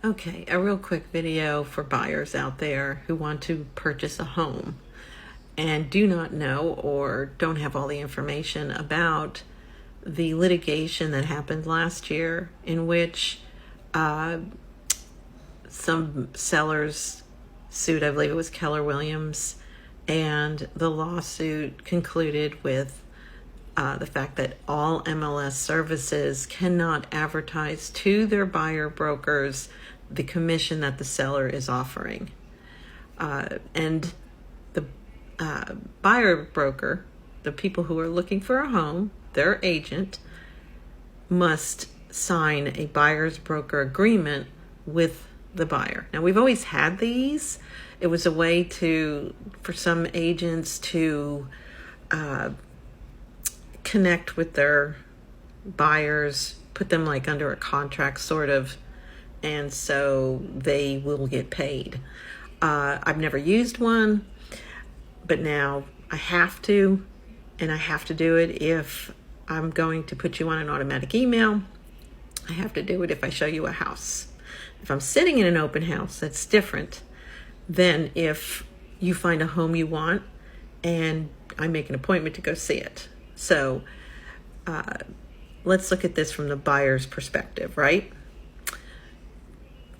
Okay, a real quick video for buyers out there who want to purchase a home and do not know or don't have all the information about the litigation that happened last year, in which some sellers sued, I believe it was Keller Williams, and the lawsuit concluded with the fact that all MLS services cannot advertise to their buyer brokers the commission that the seller is offering. And the buyer broker, the people who are looking for a home, their agent, must sign a buyer's broker agreement with the buyer. Now, we've always had these. It was a way for some agents to connect with their buyers, put them like under a contract sort of, and so they will get paid. I've never used one, but now I have to, and I have to do it if I'm going to put you on an automatic email. I have to do it if I show you a house. If I'm sitting in an open house, that's different than if you find a home you want and I make an appointment to go see it. So let's look at this from the buyer's perspective, right?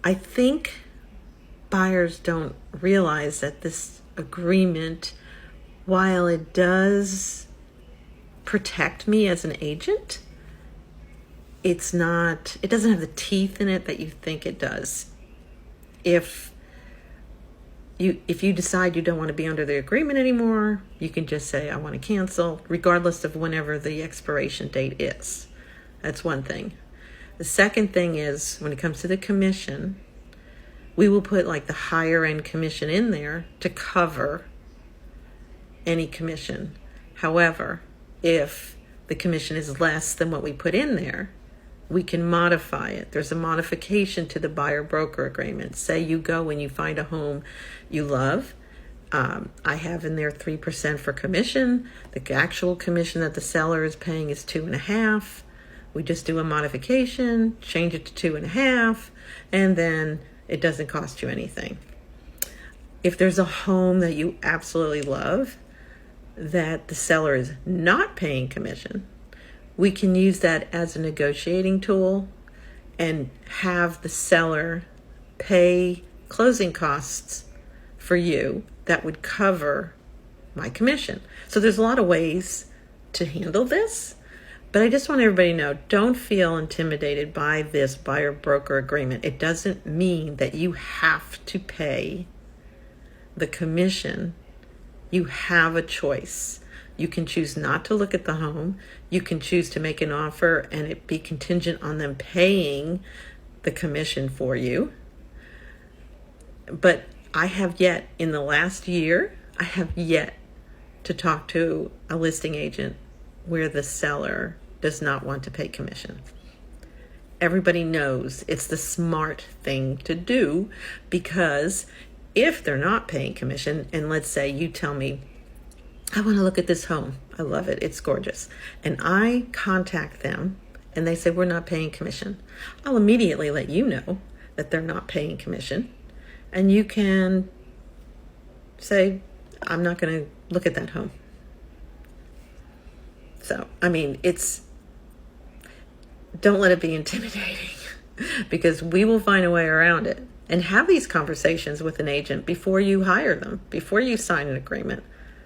I think buyers don't realize that this agreement, while it does protect me as an agent, it doesn't have the teeth in it that you think it does. If you decide you don't want to be under the agreement anymore, you can just say, I want to cancel, regardless of whenever the expiration date is. That's one thing. The second thing is, when it comes to the commission, we will put like the higher end commission in there to cover any commission. However, if the commission is less than what we put in there, we can modify it. There's a modification to the buyer broker agreement. Say you go and you find a home you love. I have in there 3% for commission. The actual commission that the seller is paying is 2.5%. We just do a modification, change it to 2.5%, and then it doesn't cost you anything. If there's a home that you absolutely love that the seller is not paying commission, we can use that as a negotiating tool and have the seller pay closing costs for you that would cover my commission. So there's a lot of ways to handle this, but I just want everybody to know, don't feel intimidated by this buyer broker agreement. It doesn't mean that you have to pay the commission. You have a choice. You can choose not to look at the home. You can choose to make an offer and it be contingent on them paying the commission for you. But in the last year, I have yet to talk to a listing agent where the seller does not want to pay commission. Everybody knows it's the smart thing to do, because if they're not paying commission, and let's say you tell me, I want to look at this home, I love it, it's gorgeous, and I contact them and they say we're not paying commission, I'll immediately let you know that they're not paying commission, and you can say, I'm not going to look at that home. So, don't let it be intimidating because we will find a way around it. And have these conversations with an agent before you hire them, before you sign an agreement.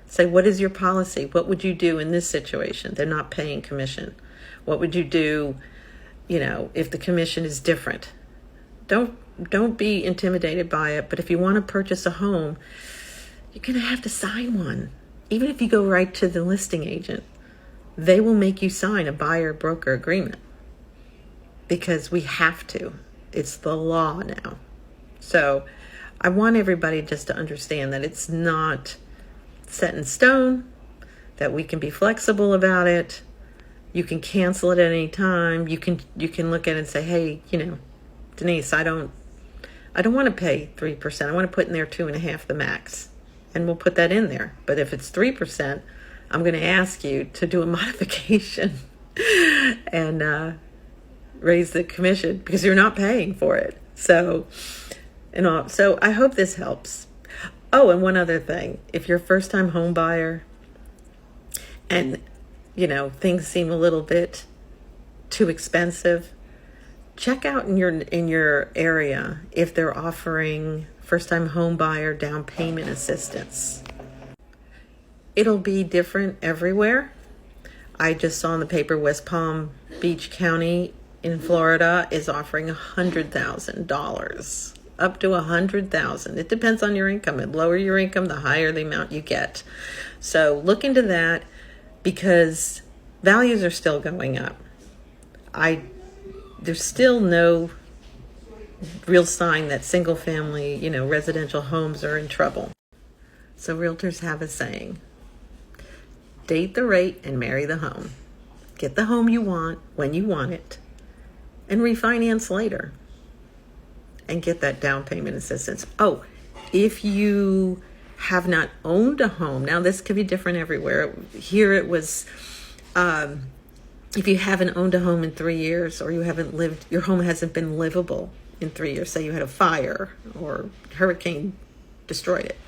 Say, what is your policy? What would you do in this situation? They're not paying commission. What would you do, if the commission is different? Don't be intimidated by it. But if you want to purchase a home, you're going to have to sign one. Even if you go right to the listing agent, they will make you sign a buyer broker agreement because we have to. It's the law now. So I want everybody just to understand that it's not set in stone, that we can be flexible about it. You can cancel it at any time. You can look at it and say, hey, Denise, I don't want to pay 3%. I want to put in there 2.5%, the max. And we'll put that in there. But if it's 3%, I'm going to ask you to do a modification and raise the commission because you're not paying for it. So, so I hope this helps. Oh, and one other thing, if you're a first-time home buyer and, things seem a little bit too expensive, check out in your area if they're offering first-time home buyer down payment assistance. It'll be different everywhere. I just saw in the paper West Palm Beach County in Florida is offering $100,000, up to $100,000. It depends on your income. The lower your income, the higher the amount you get. So look into that because values are still going up. There's still no real sign that single family, residential homes are in trouble. So realtors have a saying, date the rate and marry the home. Get the home you want when you want it and refinance later and get that down payment assistance. Oh, if you have not owned a home, now this could be different everywhere. Here it was, if you haven't owned a home in 3 years or your home hasn't been livable in 3 years, say you had a fire or hurricane destroyed it,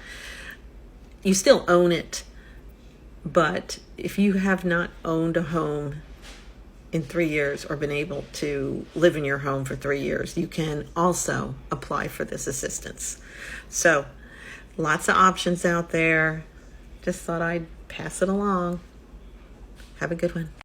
you still own it. But if you have not owned a home in 3 years or been able to live in your home for 3 years, you can also apply for this assistance. So lots of options out there. Just thought I'd pass it along. Have a good one.